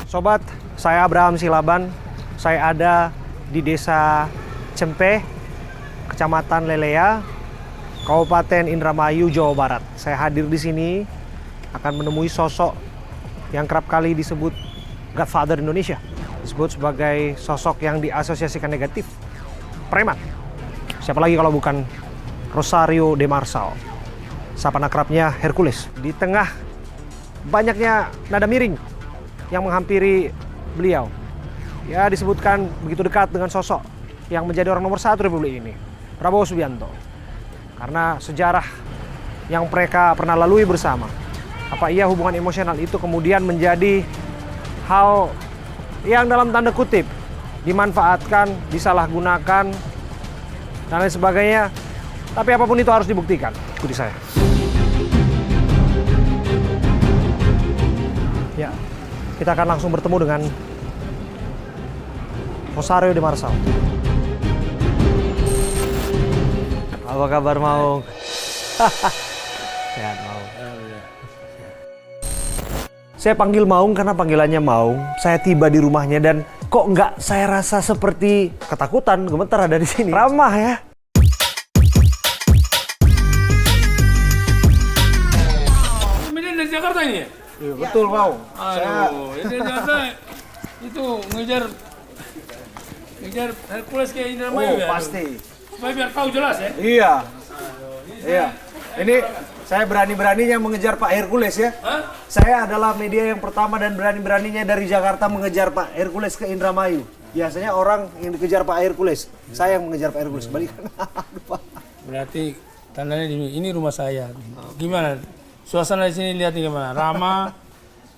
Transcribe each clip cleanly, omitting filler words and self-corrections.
Sobat, saya Abraham Silaban. Saya ada di Desa Cempe, Kecamatan Lelea, Kabupaten Indramayu, Jawa Barat. Saya hadir di sini akan menemui sosok yang kerap kali disebut Godfather Indonesia. Disebut sebagai sosok yang diasosiasikan negatif, preman. Siapa lagi kalau bukan Rosario de Marsal, sapaan akrabnya Hercules. Di tengah banyaknya nada miring yang menghampiri beliau, ya disebutkan begitu dekat dengan sosok yang menjadi orang nomor 1 Republik ini, Prabowo Subianto. Karena sejarah yang mereka pernah lalui bersama, apa iya hubungan emosional itu kemudian menjadi hal yang dalam tanda kutip dimanfaatkan, disalahgunakan, dan lain sebagainya. Tapi apapun itu harus dibuktikan. Ikuti saya. Ya, kita akan langsung bertemu dengan Rosario de Marsal. Apa kabar, Maung? Sehat, Maung. Saya panggil Maung karena panggilannya Maung. Saya tiba di rumahnya dan kok nggak saya rasa seperti ketakutan, gemetar ada di sini. Ramah ya. Ini dari Jakarta ini ya? Iya, betul, Maung. Aduh, ini dari Jakarta itu ngejar Hercules ke Indramayu ya? Pasti. Supaya biar tahu jelas ya? Iya. Iya. Ini saya berani-beraninya mengejar Pak Hercules ya. Hah? Saya adalah media yang pertama dan berani-beraninya dari Jakarta mengejar Pak Hercules ke Indramayu. Biasanya orang yang dikejar Pak Hercules. Saya yang mengejar Pak Hercules. Balikan. Berarti tandanya ini rumah saya. Gimana? Suasana di sini lihat gimana? Ramah.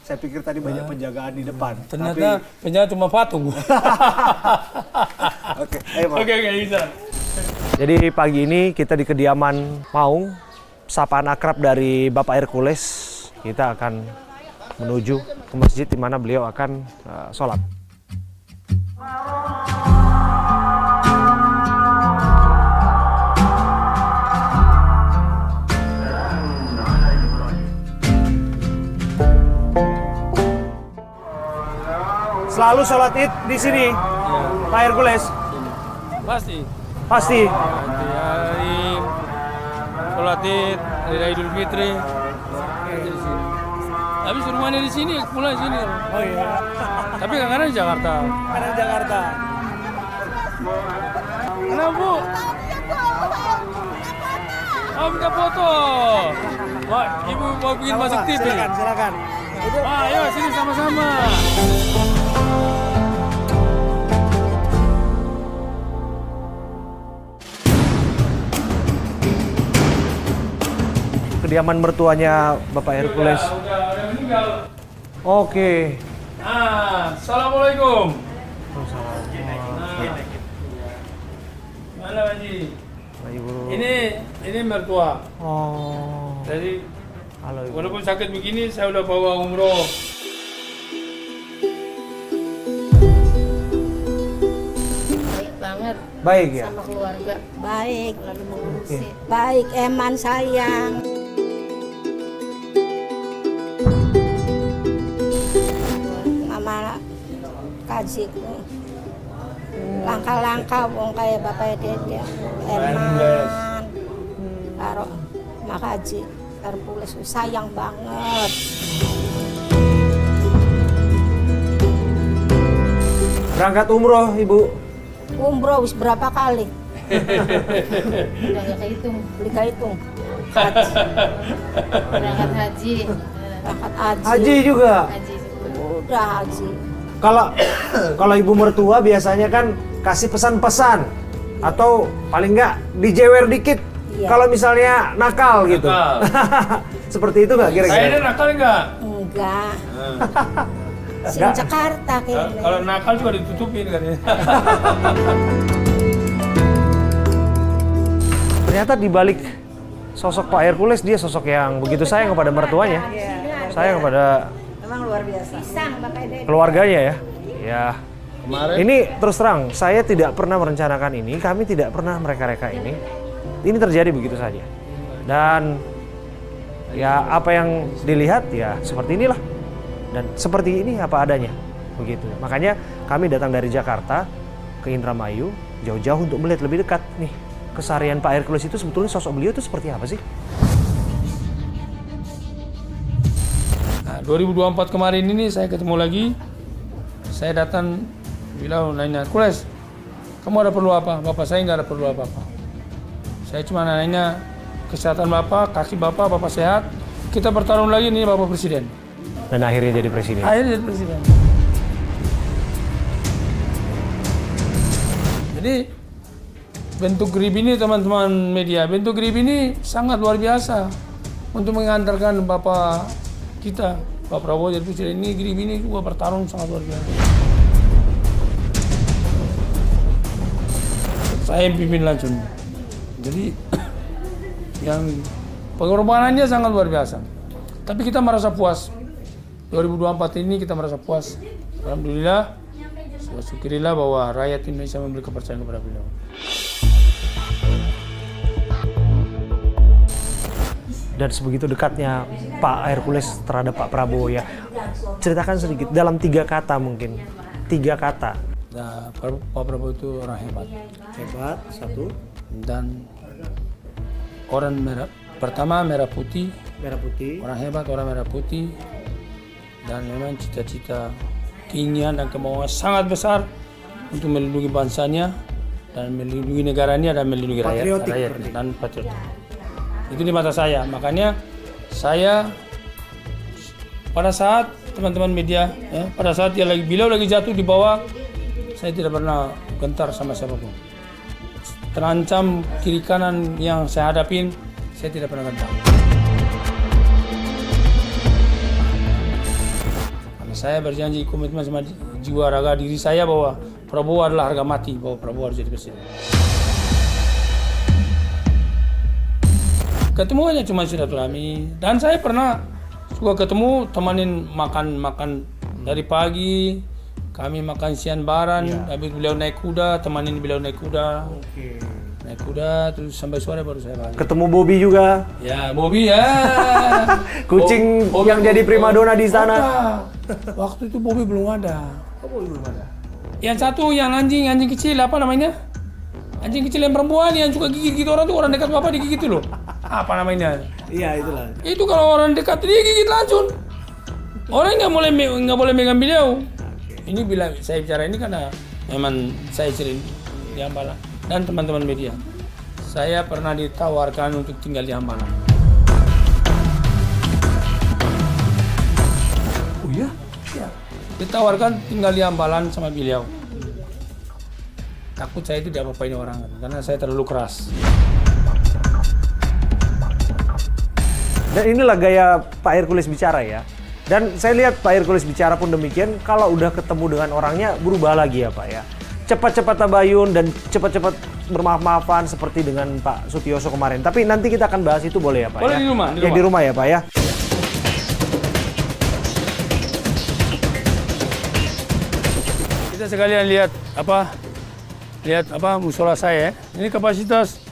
Saya pikir tadi banyak penjagaan di depan. Ternyata penjaga cuma patung. Oke, ayo Maung. Oke, bisa. Jadi pagi ini kita di kediaman Maung, sapaan akrab dari Bapak Hercules. Kita akan menuju ke masjid di mana beliau akan sholat. Selalu sholat id di sini, Pak Hercules. Pasti. Pasti. Nanti hari sholat id, hari Idul Fitri. Di sini. Habis rumahnya di sini, mulai sini. Oh iya. Tapi kadang-kadang di Jakarta. Kadang Jakarta. Kenapa, Bu? Oh, minta foto. Wah, Ibu mau bikin masuk TV. Silakan. Ayo sini sama-sama. Kediaman mertuanya Bapak Hercules. Oke. Assalamualaikum. Mana Haji? Ini mertua. Oh. Jadi Halo Ibu. walaupun sakit begini, saya udah bawa umroh. Baik banget Baik ya. sama keluarga. Baik, lalu mengurusi. Oke. Baik, eman sayang. Mama kaji langkah-langkah wong kayak bapak dede. Eman. Karo makaji Hercules sayang banget. Berangkat umroh Ibu. Umroh wis berapa kali? Udah gak kehitung, beli kehitung. Berangkat haji. Berangkat haji. Haji juga. Haji. Udah haji. Kalau Ibu mertua biasanya kan kasih pesan-pesan atau paling enggak dijewer dikit. Iya. Kalau misalnya nakal gitu. Nakal. Seperti itu nggak Saya ini kira-kira? nakal enggak? Enggak. Sing Enggak. Jakarta kayaknya. Kalau nakal juga ditutupin kan ya. Ternyata di balik sosok Pak Hercules dia sosok yang begitu sayang kepada mertuanya. Sayang kepada Emang luar biasa. Pisang bapak dede. keluarganya ya. Ya. Kemarin Ini terus terang, saya tidak pernah merencanakan ini, kami tidak pernah mereka-reka ini. Ini terjadi begitu saja. Dan ya apa yang dilihat ya seperti inilah. Dan seperti ini apa adanya. begitu. Makanya kami datang dari Jakarta ke Indramayu jauh-jauh untuk melihat lebih dekat nih keseharian Pak Hercules itu sebetulnya sosok beliau itu seperti apa sih? Nah, 2024 kemarin ini saya ketemu lagi, saya datang bilang nanya, Hercules, kamu ada perlu apa? Bapak saya nggak ada perlu apa-apa. Saya cuma nanya kesehatan Bapak, kaki Bapak sehat, kita bertarung lagi nih Bapak Presiden. Dan akhirnya jadi presiden. Akhirnya jadi presiden. Jadi bentuk grip ini teman-teman media, bentuk grip ini sangat luar biasa untuk mengantarkan Bapak kita, Pak Prabowo jadi presiden. Ini grip ini juga bertarung sangat luar biasa. Saya yang pimpin langsung. Jadi yang pengorbanannya sangat luar biasa. Tapi kita merasa puas. 2024 ini kita merasa puas. Alhamdulillah, syukurilah bahwa rakyat Indonesia memberi kepercayaan kepada beliau. Dan sebegitu dekatnya Pak Hercules terhadap Pak Prabowo ya. Ceritakan sedikit dalam 3 kata mungkin. 3 kata. Nah, Pak Prabowo itu orang hebat. Hebat, satu. Dan orang merah, pertama merah putih. Merah putih. Orang hebat, orang merah putih. Dan memang cita-cita, keinginan dan kemauan sangat besar untuk melindungi bangsanya dan melindungi negaranya dan melindungi rakyat dan patriotik. Itu di mata saya. Makanya saya pada saat teman-teman media, ya, pada saat beliau lagi jatuh di bawah, saya tidak pernah gentar sama siapapun. Terancam kiri kanan yang saya hadapin, saya tidak pernah gentar. Saya berjanji komitmen sama jiwa raga diri saya bahwa Prabowo adalah harga mati, bahwa Prabowo harus jadi presiden. Ketemu hanya cuma silaturahmi, dan saya pernah juga ketemu temanin makan dari pagi, kami makan siang bareng, habis beliau naik kuda, temanin beliau naik kuda. Naik kuda terus sampai sore baru saya balik. Ketemu Bobby juga. Ya, Bobby ya. Kucing yang jadi primadona di sana. Waktu itu Bobby belum ada. Bobby belum ada. Yang satu yang anjing kecil apa namanya? Anjing kecil yang perempuan yang suka gigit gitu orang tuh, orang dekat Bapak digigit loh. Apa namanya? Iya, itulah. Itu kalau orang dekat dia gigit langsung. Orang nggak boleh megang beliau. Ini bila saya bicara ini karena memang saya sering di Hambalang. Dan teman-teman media, saya pernah ditawarkan untuk tinggal di Hambalang. Oh iya? Ya, ditawarkan tinggal di Hambalang sama beliau. Takut saya itu diapa-apain orang, karena saya terlalu keras. Dan inilah gaya Pak Hercules bicara ya. Dan saya lihat Pak Hercules bicara pun demikian, kalau udah ketemu dengan orangnya berubah lagi ya Pak ya. Cepat-cepat tabayun dan cepat-cepat bermaaf-maafan seperti dengan Pak Sutioso kemarin. Tapi nanti kita akan bahas itu boleh ya Pak? Boleh ya? di rumah. Di rumah ya Pak ya. Kita sekalian lihat musola saya. Ini kapasitas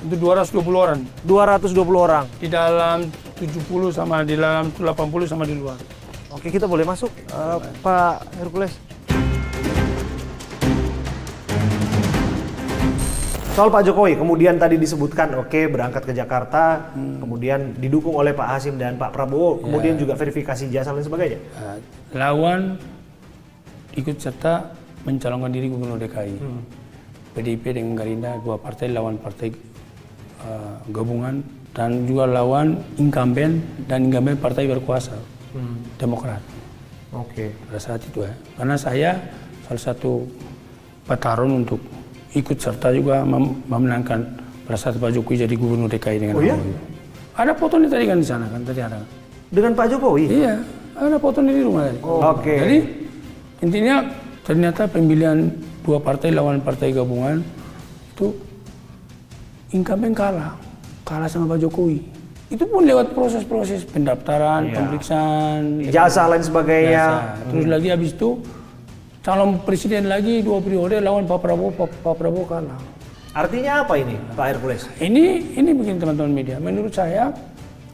untuk 220 orang. 220 orang. Di dalam 70 sama di dalam 80 sama di luar. Oke, kita boleh masuk Pak Hercules. Soal Pak Jokowi, kemudian tadi disebutkan berangkat ke Jakarta, kemudian didukung oleh Pak Hasim dan Pak Prabowo, kemudian juga verifikasi jasa dan sebagainya. Lawan ikut serta mencalonkan diri Gubernur DKI. PDIP dengan Gerindra, 2 partai lawan partai gabungan, dan juga lawan incumbent partai berkuasa, Demokrat. Oke. Pada saat itu ya, karena saya salah satu petarung untuk ikut serta juga memenangkan pada saat Pak Jokowi jadi Gubernur DKI dengan Ada fotonya tadi kan di sana kan, tadi ada. Dengan Pak Jokowi? Iya, ada fotonya di rumah tadi. Oke. Jadi intinya ternyata pemilihan 2 partai lawan partai gabungan itu incumbent kalah sama Pak Jokowi. Itu pun lewat proses-proses pendaftaran, pemeriksaan, jasa lain sebagainya. Terus lagi habis itu calon presiden lagi 2 periode lawan Pak Prabowo kalah. Artinya apa ini, Pak Hercules? Ini begini teman-teman media. Menurut saya,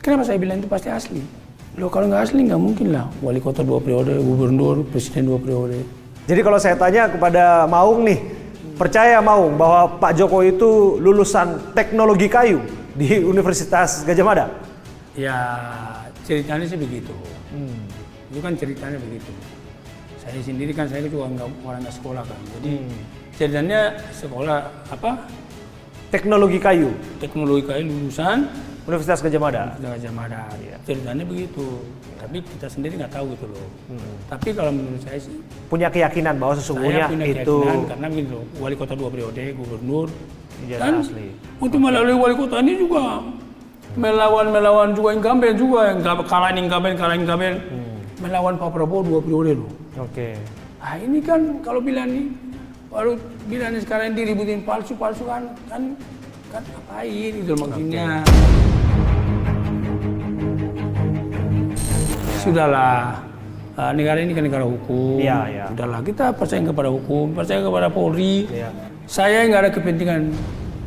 kenapa saya bilang itu pasti asli? Loh kalau nggak asli nggak mungkin lah. Wali kota 2 periode, gubernur, presiden 2 periode. Jadi kalau saya tanya kepada Maung nih, percaya Maung bahwa Pak Jokowi itu lulusan teknologi kayu di Universitas Gadjah Mada? Ya ceritanya sih begitu. Itu kan ceritanya begitu. Saya sendiri kan saya juga orang nggak sekolah kan. Jadi ceritanya sekolah apa? Teknologi kayu, Teknologi kayu lulusan Universitas Gadjah Mada. Gadjah Mada. Ceritanya begitu. Tapi kita sendiri nggak tahu gitu loh. Tapi kalau menurut saya sih Punya keyakinan bahwa sesungguhnya saya punya itu keyakinan karena begini loh, wali kota 2 periode, gubernur, ijazah dan asli. untuk melalui wali kota ini juga melawan juga incumbent juga yang kalahin incumbent, melawan Pak Prabowo 2 periode loh. Oke. Nah ini kan kalau bilang nih, baru bilang sekarang diributin palsu kan ngapain itu maksudnya. Sudahlah, negara ini kan negara hukum. Iya. Sudahlah, kita percaya kepada hukum, percaya kepada Polri. Iya. Saya nggak ada kepentingan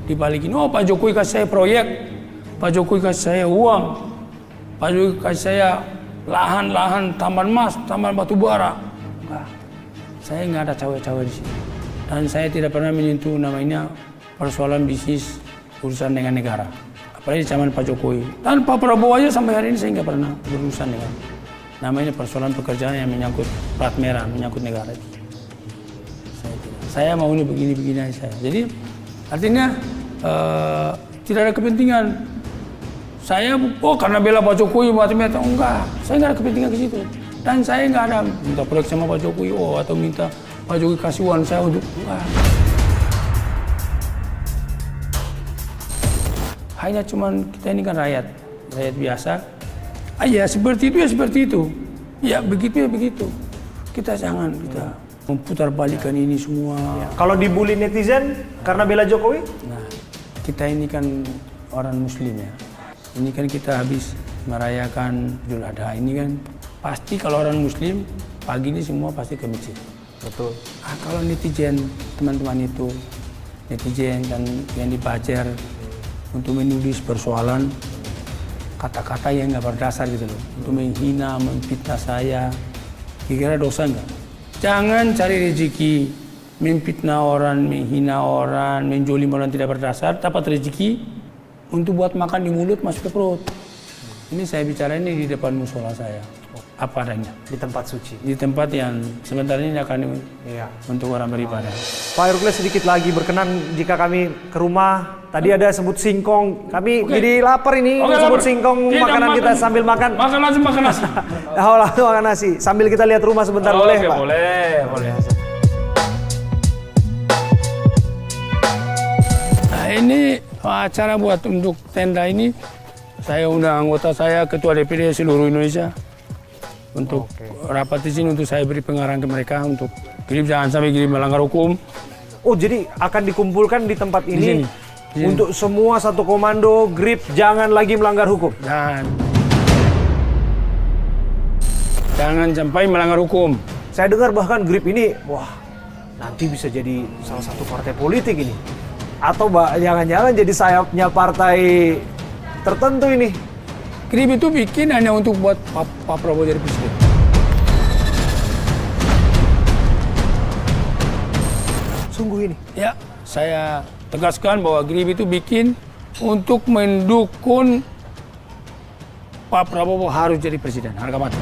di balik ini. Oh, Pak Jokowi kasih saya proyek, Pak Jokowi kasih saya uang, Pak Jokowi kasih saya lahan-lahan, taman emas, taman batu bara. Enggak. Saya nggak ada cawe-cawe di sini. Dan saya tidak pernah menyentuh namanya persoalan bisnis urusan dengan negara. Apalagi zaman Pak Jokowi. Dan Pak Prabowo aja sampai hari ini saya nggak pernah berurusan dengan namanya persoalan pekerjaan yang menyangkut plat merah, menyangkut negara. Saya mau ini begini aja saya. Jadi artinya tidak ada kepentingan. Saya karena bela Pak Jokowi macam-macam enggak. Saya nggak ada kepentingan ke situ. Dan saya nggak ada minta proyek sama Pak Jokowi atau minta Pak Jokowi kasih uang saya untuk enggak. Hanya cuman kita ini kan rakyat biasa. Ya seperti itu ya seperti itu. Ya begitu. Kita jangan kita memutar balikan ini semua. Kalau dibully netizen karena bela Jokowi? Nah, kita ini kan orang Muslim ya. Ini kan kita habis merayakan Idul Adha ini kan. Pasti kalau orang Muslim pagi ini semua pasti ke masjid. Betul. Kalau netizen teman-teman itu netizen dan yang dibacer untuk menulis persoalan kata-kata yang nggak berdasar gitu loh, untuk menghina, memfitnah saya, kira-kira dosa nggak? Jangan cari rezeki, memfitnah orang, menghina orang, menjolim orang tidak berdasar, dapat rezeki untuk buat makan di mulut masuk ke perut. Ini saya bicara ini di depan musola saya, apa adanya. Di tempat suci. Di tempat yang sebentar ini akan untuk orang beribadah. Pak Hercules sedikit lagi berkenan jika kami ke rumah. Tadi ada sebut singkong. Kami jadi lapar ini sebut singkong makanan kita sambil makan. Makan nasi. Langsung makan nasi. Sambil kita lihat rumah sebentar boleh, Pak? Boleh. Nah, ini acara buat untuk tenda ini. Saya undang anggota saya, Ketua DPD seluruh Indonesia. Untuk rapat di sini untuk saya beri pengarahan ke mereka untuk jangan sampai melanggar hukum. Oh, jadi akan dikumpulkan di tempat ini. Di sini. Untuk semua satu komando grip jangan lagi melanggar hukum. Jangan sampai melanggar hukum. Saya dengar bahkan grip ini, nanti bisa jadi salah satu partai politik ini. Atau jangan-jangan jadi sayapnya partai tertentu ini. Grip itu bikin hanya untuk buat Pak Prabowo jadi presiden. Sungguh ini? Ya, saya tegaskan bahwa GRIB itu bikin untuk mendukung Pak Prabowo harus jadi presiden, harga mati.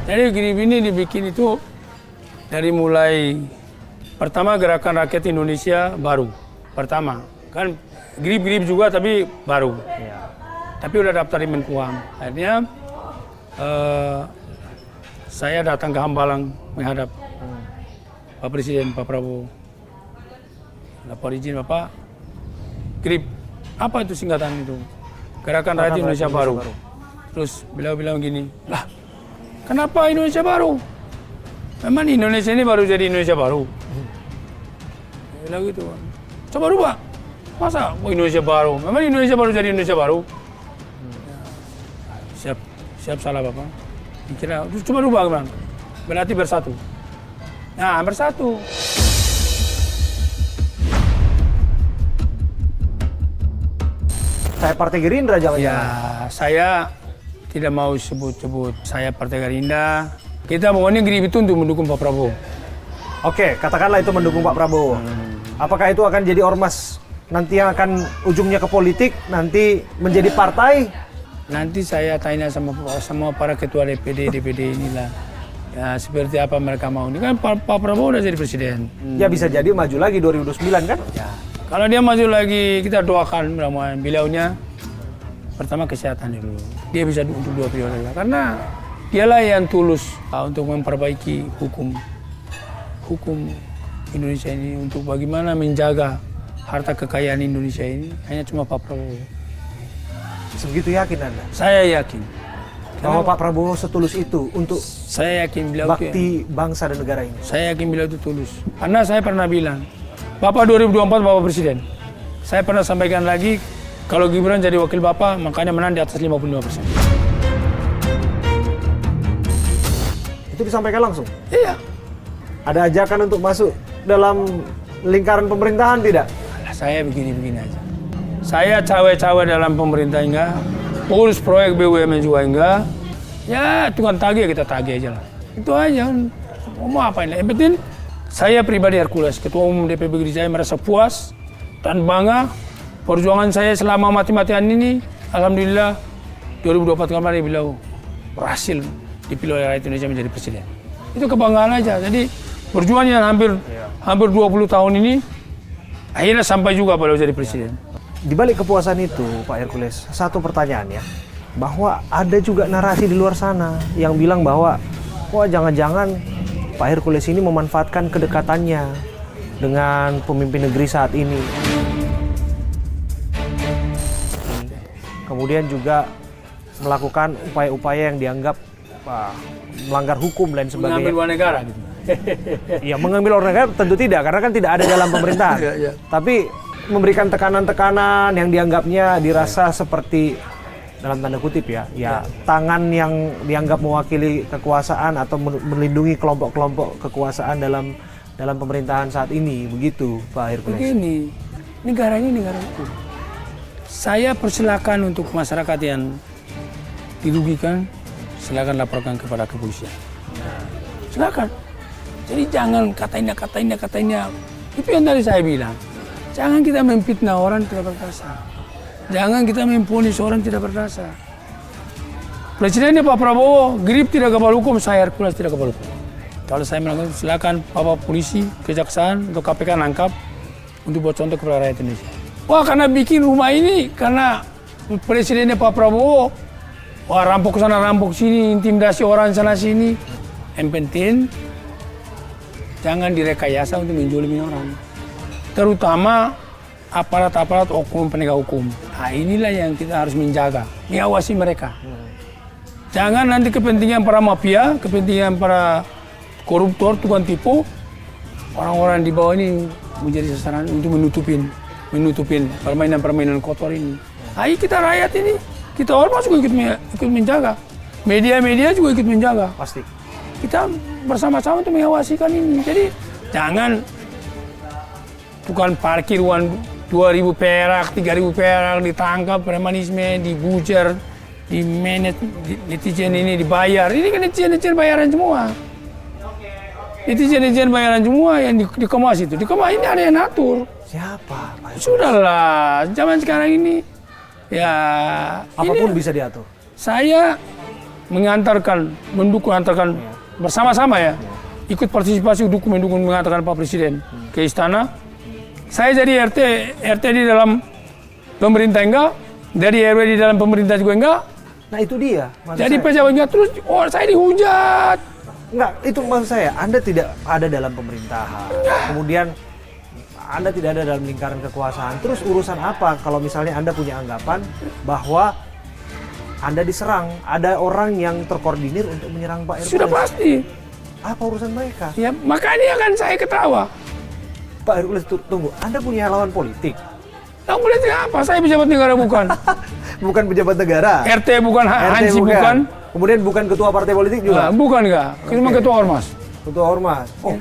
Jadi GRIB ini dibikin itu dari mulai pertama Gerakan Rakyat Indonesia baru. Pertama, kan GRIB juga tapi baru. Tapi udah daftar di Menkumham. Akhirnya saya datang ke Hambalang menghadap Pak Presiden, Pak Prabowo. Lapor izin Bapak, GRIB, apa itu singkatan itu? Gerakan Rakyat Indonesia Baru. Terus beliau bilang gini, lah kenapa Indonesia Baru? Memang Indonesia ini baru jadi Indonesia Baru? Bilang gitu, coba rubah. Masa Indonesia Baru? Memang Indonesia baru jadi Indonesia Baru? Siap salah Bapak. Kira, coba rubah bang. Berarti bersatu. Nah, bersatu. Saya Partai Gerindra Ya, jangan-jangan. saya tidak mau sebut-sebut saya Partai Gerindra. Kita pokoknya Gerib itu untuk mendukung Pak Prabowo. Oke, katakanlah itu mendukung Pak Prabowo. Apakah itu akan jadi ormas nanti yang akan ujungnya ke politik, nanti menjadi partai? Nanti saya tanya sama para ketua DPD inilah. Ya, seperti apa mereka mau. Ini kan Pak Prabowo udah jadi presiden. Ya bisa jadi maju lagi 2029 kan? Ya. Kalau dia maju lagi, kita doakan mudah-mudahan beliaunya pertama kesehatan dulu. Dia bisa untuk 2 periode. Karena dialah yang tulus untuk memperbaiki hukum Indonesia ini, untuk bagaimana menjaga harta kekayaan Indonesia ini. Hanya cuma Pak Prabowo. Sebegitu yakin Anda? Saya yakin. Bahwa Pak Prabowo setulus itu untuk Saya yakin beliau bakti bangsa dan negara ini. Saya yakin beliau itu tulus. Karena saya pernah bilang, Bapak 2024 Bapak Presiden. Saya pernah sampaikan lagi, kalau Gibran jadi wakil Bapak, makanya menang di atas 55%. Itu disampaikan langsung? Iya. Ada ajakan untuk masuk dalam lingkaran pemerintahan tidak? Alah, saya begini-begini aja. Saya cawe-cawe dalam pemerintah enggak, urus proyek BUMN juga enggak. Ya, tukang tagih kita tagih aja lah. Itu aja. Mau apa ini? Yang penting, saya pribadi Hercules, Ketua Umum DPP Gerindra, saya merasa puas dan bangga. Perjuangan saya selama mati-matian ini, alhamdulillah 2024 kemarin beliau berhasil dipilih oleh rakyat Indonesia menjadi presiden. Itu kebanggaan aja. Jadi perjuangannya hampir 20 tahun ini, akhirnya sampai juga beliau jadi presiden. Di balik kepuasan itu, Pak Hercules, satu pertanyaan ya, bahwa ada juga narasi di luar sana yang bilang bahwa, wah jangan-jangan Pak Hercules ini memanfaatkan kedekatannya dengan pemimpin negeri saat ini. Kemudian juga melakukan upaya-upaya yang dianggap melanggar hukum dan sebagainya. Mengambil uang negara gitu. Ya, mengambil uang negara tentu tidak, karena kan tidak ada dalam pemerintahan. Iya. Tapi memberikan tekanan-tekanan yang dianggapnya dirasa seperti, dalam tanda kutip ya, tangan yang dianggap mewakili kekuasaan atau melindungi kelompok-kelompok kekuasaan dalam pemerintahan saat ini, begitu Pak Hercules. Begini, negara ini negara hukum. Saya persilakan untuk masyarakat yang dirugikan, silakan laporkan kepada kepolisian. Silakan. Jadi jangan katanya. Itu yang tadi saya bilang. Jangan kita memfitnah orang tidak berdasar. Jangan kita memponis orang tidak berdasar. Presidennya Pak Prabowo, Gerib tidak kebal hukum, saya Hercules tidak kebal hukum. Kalau saya melakukan, silakan Bapak polisi, kejaksaan, atau KPK nangkap untuk buat contoh kepada rakyat Indonesia. Wah, karena bikin rumah ini, karena presidennya Pak Prabowo, wah rampok sana, rampok sini, intimidasi orang sana sini. Yang penting, jangan direkayasa untuk menjolimi orang. Terutama aparat-aparat oknum penegak hukum. Nah, inilah yang kita harus menjaga, mengawasi mereka. Jangan nanti kepentingan para mafia, kepentingan para koruptor, tukang tipu, orang-orang di bawah ini menjadi sasaran untuk menutupin permainan-permainan kotor ini. Nah, kita rakyat ini, kita ormas juga ikut menjaga. Media-media juga ikut menjaga. Pasti. Kita bersama-sama untuk mengawasikan ini. Jadi jangan tukang parkir uang 2.000 perak, 3.000 perak ditangkap, premanisme, dibujar, di manage, netizen ini dibayar. Ini kan netizen bayaran semua. Netizen bayaran semua yang dikemas itu. Dikemas ini ada yang atur. Siapa? Sudahlah, zaman sekarang ini ya apapun ini, bisa diatur. Saya mendukung bersama-sama ya. Ikut partisipasi mendukung mengantarkan Pak Presiden ke istana. Saya jadi RT di dalam pemerintah enggak, dari RW di dalam pemerintah juga enggak. Nah itu dia. Jadi pejabatnya terus, saya dihujat. Enggak, itu maksud saya. Anda tidak ada dalam pemerintahan. Kemudian Anda tidak ada dalam lingkaran kekuasaan. Terus urusan apa kalau misalnya Anda punya anggapan bahwa Anda diserang, ada orang yang terkoordinir untuk menyerang Pak Hercules? Sudah pasti. Apa urusan mereka? Ya, makanya kan saya ketawa. Pak Hercules, tunggu. Anda punya lawan politik? Lawan politik apa? Saya pejabat negara bukan. Bukan pejabat negara? RT bukan, Hansi bukan. Kemudian bukan ketua partai politik juga? Nah, bukan enggak. Cuma ketua ormas. Ketua ormas? Oh,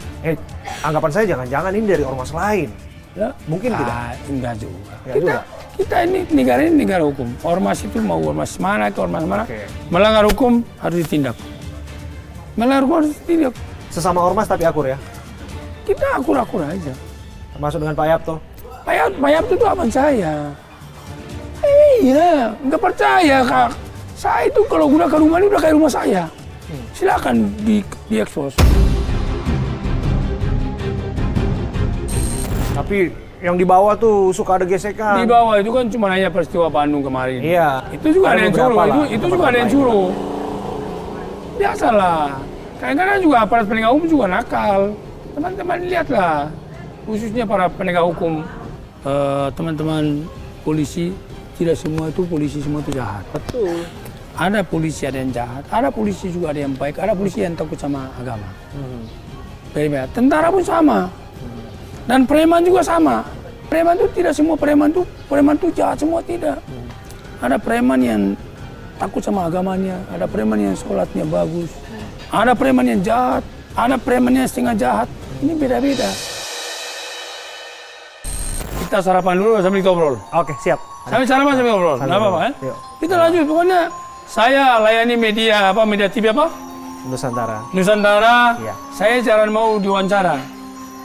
anggapan saya jangan-jangan ini dari ormas lain. Ya. Mungkin tidak? Enggak juga. Enggak juga. Kita ini negara hukum. Ormas itu mau ormas mana ke ormas mana, melanggar hukum harus ditindak. Melanggar hukum harus ditindak. Sesama ormas tapi akur ya? Kita akur-akur aja. Termasuk dengan Pak Yapto? Pak Yapto itu abang saya. Iya, nggak percaya Kak. Saya itu kalau udah ke rumah ini udah kayak rumah saya. Silakan diekspos. Tapi yang di bawah tuh suka ada gesekan. Di bawah itu kan cuma hanya peristiwa Bandung kemarin. Iya. Itu juga ada yang suruh. Itu juga ada yang suruh. Biasalah. Kadang-kadang juga aparat penegak hukum juga nakal. Teman-teman lihatlah. Khususnya para penegak hukum, teman-teman polisi, tidak semua itu polisi semua itu jahat. Betul. Ada polisi ada yang jahat, ada polisi juga ada yang baik, ada polisi yang takut sama agama. Beda. Tentara pun sama. Dan preman juga sama. Preman itu tidak semua preman itu jahat semua, tidak. Ada preman yang takut sama agamanya, ada preman yang sholatnya bagus, ada preman yang jahat, ada preman yang setengah jahat. Ini beda-beda. Kita sarapan dulu sambil kita obrol. Oke, siap. Sambil sarapan sambil obrol. Nggak apa-apa ya? Yuk. Kita lanjut, pokoknya saya layani media TV apa? Nusantara. Nusantara. Iya. Saya jarang mau diwawancara.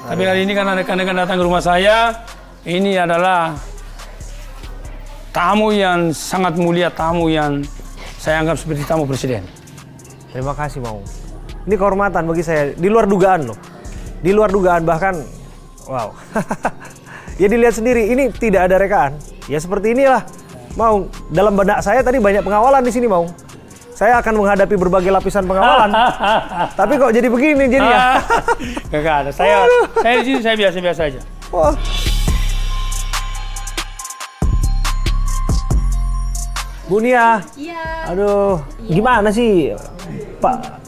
Tapi hari ini karena rekan-rekan datang ke rumah saya, ini adalah tamu yang sangat mulia, tamu yang saya anggap seperti tamu presiden. Terima kasih, Mau. Ini kehormatan bagi saya, di luar dugaan loh. Di luar dugaan, bahkan, wow. Ya dilihat sendiri, ini tidak ada rekaan. Ya seperti inilah. Mau, dalam benak saya tadi banyak pengawalan di sini, Mau. Saya akan menghadapi berbagai lapisan pengawalan. Tapi kok jadi begini jadinya? Enggak ada. Saya di sini saya biasa-biasa aja. Wah. Bu Nia. Iya. Aduh, gimana sih Pak